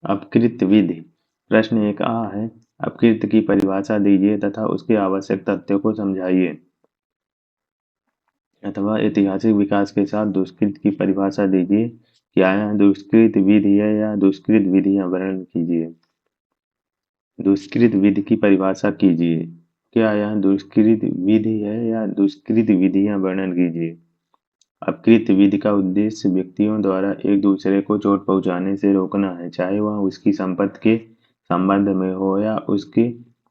अपकृत विधि। प्रश्न 1 आ है, अपकृत की परिभाषा दीजिए तथा उसके आवश्यक तथ्यों को समझाइए। अथवा ऐतिहासिक विकास के साथ दुष्कृत की परिभाषा दीजिए। क्या यह दुष्कृत विधि है या दुष्कृत विधियां? वर्णन कीजिए। दुष्कृत विधि की परिभाषा कीजिए। क्या यह दुष्कृत विधि है या दुष्कृत विधियां? वर्णन कीजिए। अपकृत विधि का उद्देश्य व्यक्तियों द्वारा एक दूसरे को चोट पहुंचाने से रोकना है, चाहे वह उसकी संपत्ति के संबंध में हो या उसके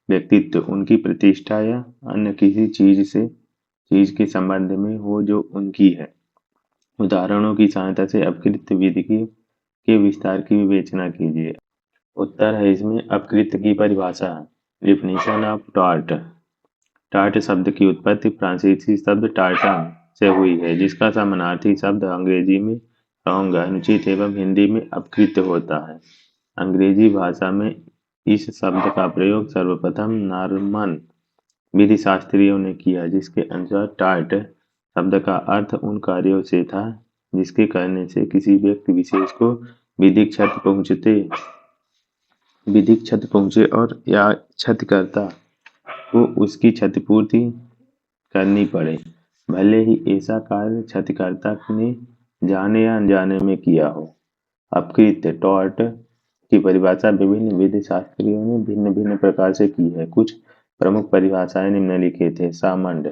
व्यक्तित्व, उनकी प्रतिष्ठा या अन्य किसी चीज के संबंध में हो जो उनकी है। उदाहरणों की सहायता से अपकृत विधि के विस्तार की विवेचना कीजिए। उत्तर है इसमें अपकृत की परिभाषा। Definition of tort. टार्ट शब्द की उत्पत्ति फ्रांसीसी शब्द टार्टन से हुई है, जिसका समानार्थी शब्द अंग्रेजी में रॉन्ग, अनुचित एवं हिंदी में अपकृत होता है। अंग्रेजी भाषा में इस शब्द का प्रयोग सर्वप्रथम नॉर्मन विधि शास्त्रियों ने किया, जिसके अनुसार टार्ट शब्द का अर्थ उन कार्यों से था जिसके करने से किसी व्यक्ति विशेष को विधिक क्षति पहुंचे और या क्षतिकर्ता को उसकी क्षतिपूर्ति करनी पड़े, भले ही ऐसा कार्य क्षतिकर्ता ने जाने या अनजाने में किया हो। अपकृत टॉर्ट की परिभाषा विभिन्न विधि शास्त्रियों ने भिन्न भिन्न प्रकार से की है। कुछ प्रमुख परिभाषाएं निम्नलिखित है। सामंड।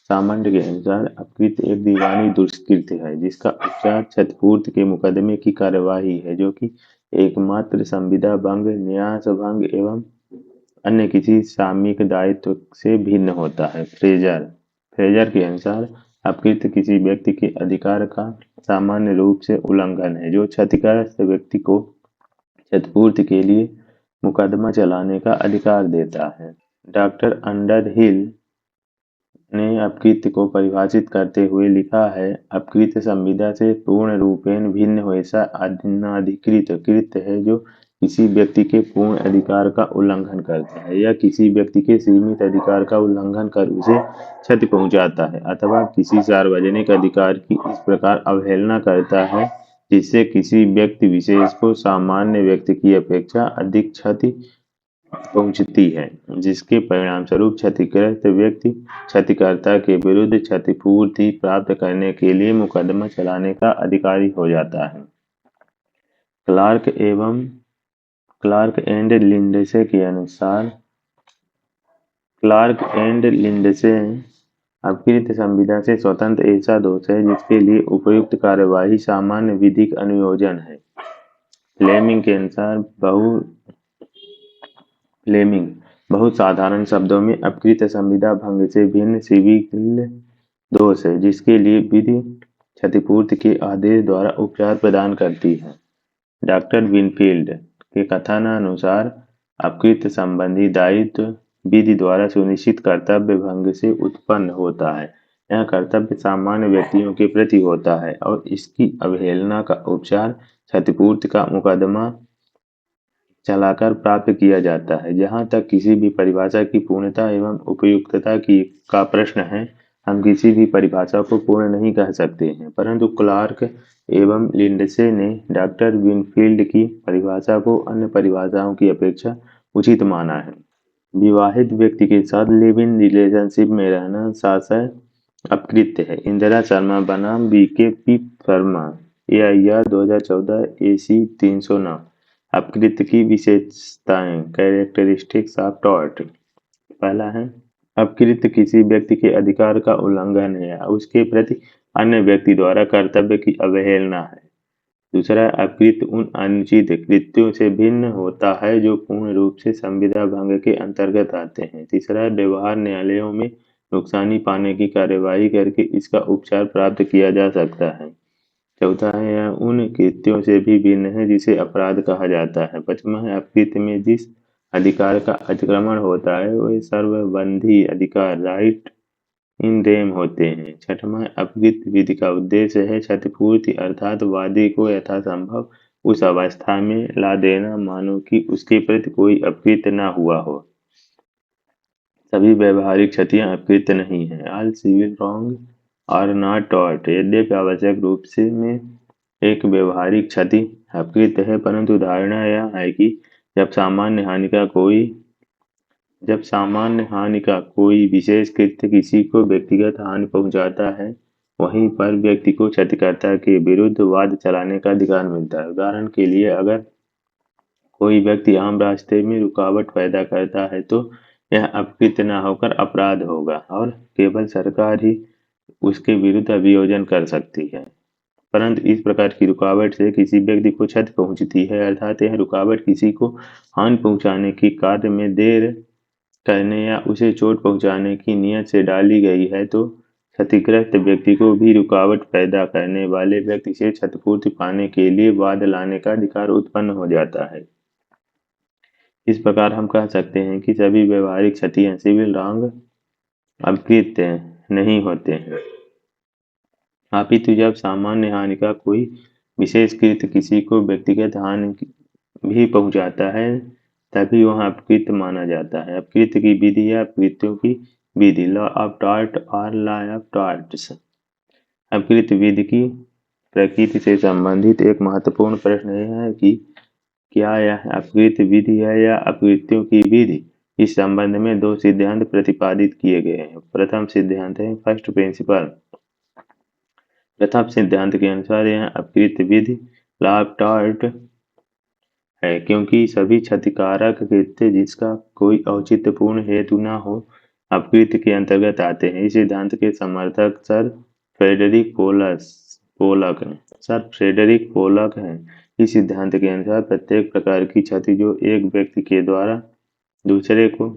सामंड के अनुसार अपकृत एक दीवानी दुष्कृत है जिसका उपचार क्षतिपूर्ति के मुकदमे की कार्यवाही है, जो कि एकमात्र संविदा भंग, न्यास भंग एवं अन्य किसी सामयिक दायित्व से भिन्न होता है। फ्रेजर। फ्रेजर के अनुसार अपकृत किसी व्यक्ति के अधिकार का सामान्य रूप से उल्लंघन है जो क्षतिग्रस्त व्यक्ति को क्षतिपूर्ति के लिए मुकदमा चलाने का अधिकार देता है। डॉक्टर अंडरहिल ने अपकृत को परिभाषित करते हुए लिखा है, अपकृत संविदा से पूर्ण रूपेण भिन्न वैसा अनधिकृत कृत्य है जो किसी व्यक्ति के पूर्ण अधिकार का उल्लंघन करता है या किसी व्यक्ति के सीमित अधिकार का उल्लंघन कर उसे क्षति पहुंचाता है, अथवा किसी सार्वजनिक अधिकार की इस प्रकार अवहेलना करता है जिससे किसी व्यक्ति विशेष को सामान्य व्यक्ति की अपेक्षा अधिक क्षति पहुंचती है, जिसके परिणामस्वरूप क्षतिग्रस्त व्यक्ति क्षतिकर्ता के विरुद्ध क्षतिपूर्ति प्राप्त करने के लिए मुकदमा चलाने का अधिकारी हो जाता है। क्लार्क एंड लिंडसे के अनुसार अपकृत संविदा से स्वतंत्र ऐसा दोष है जिसके लिए उपयुक्त कार्यवाही सामान्य विधिक अनुयोजन है। फ्लेमिंग के अनुसार बहुत साधारण शब्दों में अपकृत संविदा भंग से भिन्न सिविल दोष है जिसके लिए विधि क्षतिपूर्ति के आदेश द्वारा उपचार प्रदान करती है। डॉक्टर विनफील्ड के कथनानुसार अपकृत संबंधी दायित्व विधि द्वारा सुनिश्चित कर्तव्य भंग से उत्पन्न होता है। यह कर्तव्य सामान्य व्यक्तियों के प्रति होता है और इसकी अवहेलना का उपचार क्षतिपूर्ति का मुकदमा चलाकर प्राप्त किया जाता है। जहाँ तक किसी भी परिभाषा की पूर्णता एवं उपयुक्तता की का प्रश्न है, हम किसी भी परिभाषा को पूर्ण नहीं कह सकते हैं, परंतु क्लार्क एवं लिंडसे ने डॉक्टर विनफील्ड की परिभाषा को अन्य परिभाषाओं की अपेक्षा उचित माना है। विवाहित व्यक्ति के साथ लिव इन रिलेशनशिप में रहना साशय अपकृत्य है। इंदिरा शर्मा बनाम बीके शर्मा, AIR 2014, AC 309। अपकृत्य की विशेषताएं, कैरेक्टरिस्टिक्स ऑफ टॉर्ट। पहला है, अपकृत्य किसी व्यक्ति के अधिकार का उल्लंघन है या उसके प्रति अन्य व्यक्ति द्वारा कर्तव्य की अवहेलना है। दूसरा, अपकृत्य उन अनुचित कृत्यों से भिन्न होता है जो पूर्ण रूप से संविदा भंग के अंतर्गत आते हैं। तीसरा, व्यवहार न्यायालयों में नुकसानी पाने की कार्यवाही करके इसका उपचार प्राप्त किया जा सकता है। चौथा है, यह उन कृत्यों से भी भिन्न है जिसे अपराध कहा जाता है। पांचवा है, अपकृत्य में जिस अधिकार का अतिक्रमण होता है वे सर्वबंधी अधिकार, राइट इन रेम होते हैं। छठवां, अपकृत विधि का उद्देश्य है क्षतिपूर्ति, अर्थात वादी को यथासंभव उस अवस्था में ला देना मानो कि उसके प्रति कोई अपकृत्य न हुआ हो। सभी व्यवहारिक क्षतियां अपकृत्य नहीं है। All civil wrong are not tort. यद्यपि आवश्यक रूप से में एक व्यवहारिक क्षति अपकृत्य है, परंतु धारणा यह है कि जब सामान्य हानि का कोई जब सामान्य हानि का कोई विशेष कृत्य किसी को व्यक्तिगत हानि पहुंचाता है, वहीं पर व्यक्ति को क्षतिकर्ता के विरुद्ध वाद चलाने का अधिकार मिलता है। उदाहरण के लिए, अगर कोई व्यक्ति आम रास्ते में रुकावट पैदा करता है तो यह अपकृत्य न होकर अपराध होगा और केवल सरकार ही उसके विरुद्ध अभियोजन कर सकती है। परंतु इस प्रकार की रुकावट से किसी व्यक्ति को क्षति पहुंचती है, अर्थात यह रुकावट किसी को हानि पहुंचाने के कार्य में देर करने या उसे चोट पहुंचाने की नीयत से डाली गई है, तो क्षतिग्रस्त व्यक्ति को भी रुकावट पैदा करने वाले व्यक्ति से क्षतिपूर्ति पाने के लिए वाद लाने का अधिकार उत्पन्न हो जाता है। इस प्रकार हम कह सकते हैं कि सभी व्यवहारिक क्षतियां सिविल रॉन्ग अपकृत्य नहीं होते हैं, अपितु जब सामान्य हानि का कोई विशेष कृत्य किसी को व्यक्तिगत हानि भी पहुंचाता है, तभी वह अपकृत्य माना जाता है। अपकृत्य की विधि या अपकृत्यों की विधि, लॉ ऑफ टॉर्ट और लॉ ऑफ टॉर्ट्स। अपकृत्य विधि की प्रकृति से संबंधित एक महत्वपूर्ण प्रश्न यह है कि क्या यह अपकृत्य विधि है या अपकृत्यों की विधि। इस संबंध में दो सिद्धांत प्रतिपादित किए गए हैं। प्रथम सिद्धांत है फर्स्ट प्रिंसिपल। प्रथम सिद्धांत के अनुसार यह अपकृत्य विधि लॉ ऑफ टॉर्ट है, क्योंकि सभी क्षतिकारक कृत्य जिसका कोई औचित्यपूर्ण हेतु न हो अपकृत्य के अंतर्गत आते हैं। इस सिद्धांत के समर्थक सर फ्रेडरिक पोलक हैं। इस सिद्धांत के अनुसार प्रत्येक प्रकार की क्षति जो एक व्यक्ति के द्वारा दूसरे को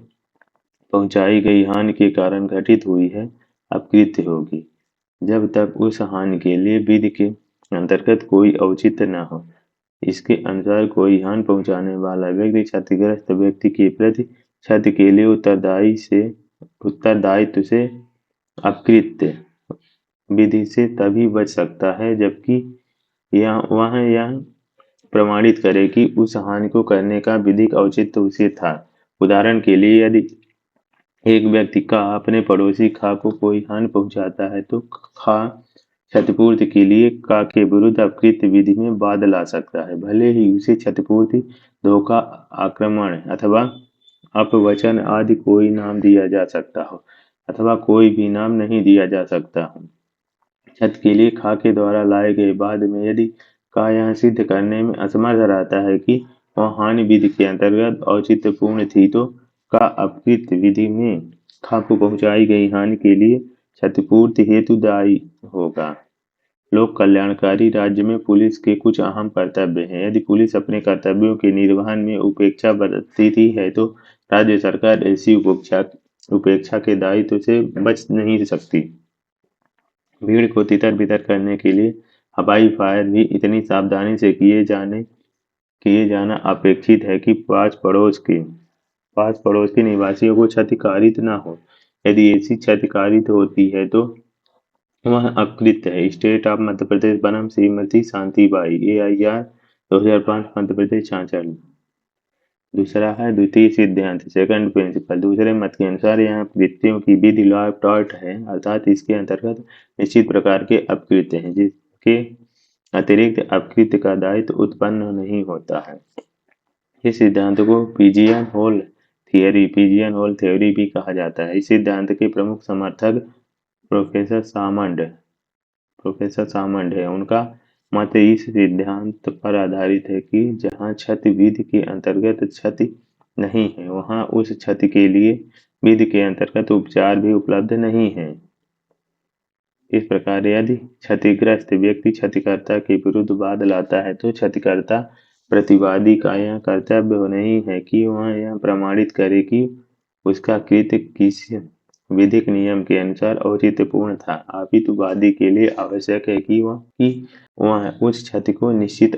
पहुंचाई गई हानि के कारण घटित हुई है, अपकृत्य होगी, जब तक उस हानि के लिए विधि के अंतर्गत कोई औचित्य न हो। इसके अनुसार कोई हानि पहुंचाने वाला व्यक्ति क्षतिग्रस्त व्यक्ति के प्रति क्षति के लिए उत्तरदायित्व से अपकृत्य विधि से तभी बच सकता है जबकि वह यह प्रमाणित करे कि उस हानि को करने का विधिक औचित्य उसे था। उदाहरण के लिए, यदि एक व्यक्ति का अपने पड़ोसी खा को कोई हानि पहुंचाता है तो खा क्षतिपूर्ति के लिए का के विरुद्ध अपकृत्य विधि में वाद ला सकता है, भले ही उसे क्षतिपूर्ति, धोखा, आक्रमण अथवा अपवचन आदि कोई नाम दिया जा सकता हो अथवा कोई भी नाम नहीं दिया जा सकता हो। क्षति के लिए खा के द्वारा लाए गए वाद में यदि का यह सिद्ध करने में असमर्थ रहता है कि वह हानि विधि के अंतर्गत औचित्यपूर्ण थी, तो का अपकृत्य विधि में खा को पहुंचाई गई हानि के लिए क्षतिपूर्ति हेतु दायी होगा। लोक कल्याणकारी राज्य में पुलिस के कुछ अहम कर्तव्य हैं। यदि पुलिस अपने कर्तव्यों के निर्वहन में उपेक्षा बरतती है तो राज्य सरकार ऐसी उपेक्षा के दायित्व से बच नहीं सकती। भीड़ को तितर बितर करने के लिए हवाई फायर भी इतनी सावधानी से किए जाना अपेक्षित है कि पास पड़ोस के निवासियों को क्षति कारित न हो। यदि ऐसी क्षति कारित होती है तो वह अपकृत्य है। स्टेट ऑफ मध्य प्रदेश बनाम श्रीमती शांतिबाई, AIR 2005, मध्य प्रदेश 66। दूसरा है द्वितीय सिद्धांत, सेकंड प्रिंसिपल। दूसरे मत के अनुसार यह अपकृत्यों की विधि लॉ ऑफ टॉर्ट है, अर्थात इसके अंतर्गत निश्चित प्रकार के अपकृत्य हैं जिसके अतिरिक्त अपकृत्य का दायित्व उत्पन्न नहीं होता है। इस सिद्धांत को पिजियन होल थ्योरी भी कहा जाता है। इस सिद्धांत के प्रमुख समर्थक प्रोफेसर सामंड है। उनका मत इस सिद्धांत पर आधारित है कि जहां क्षति विधि के अंतर्गत क्षति नहीं है, वहां उस क्षति के लिए विधि के अंतर्गत उपचार भी उपलब्ध नहीं है। इस प्रकार यदि क्षतिग्रस्त व्यक्ति क्षतिकर्ता के विरुद्ध वाद लाता है तो क्षतिकर्ता प्रतिवादी का यह कर्तव्य नहीं है कि वह यह प्रमाणित करे कि उसका कृत्य किस विधिक नियम के अनुसार औचित्यपूर्ण था, अपितु वादी के लिए आवश्यक है कि वह उस क्षति को निश्चित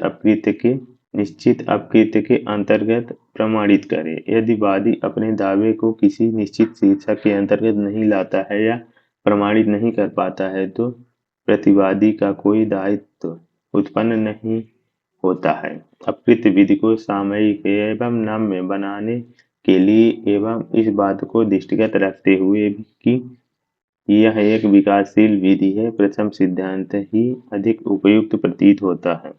अपकृत्य के अंतर्गत प्रमाणित करे। यदि वादी अपने दावे को किसी निश्चित शीर्षक के अंतर्गत नहीं लाता है या प्रमाणित नहीं कर पाता है तो प्रतिवादी का कोई दायित्व उत्पन्न नहीं होता है। अपकृत्य विधि को सामयिक एवं नम्य बनाने के लिए एवं इस बात को दृष्टिगत रखते हुए कि यह एक विकासशील विधि है, प्रथम सिद्धांत ही अधिक उपयुक्त प्रतीत होता है।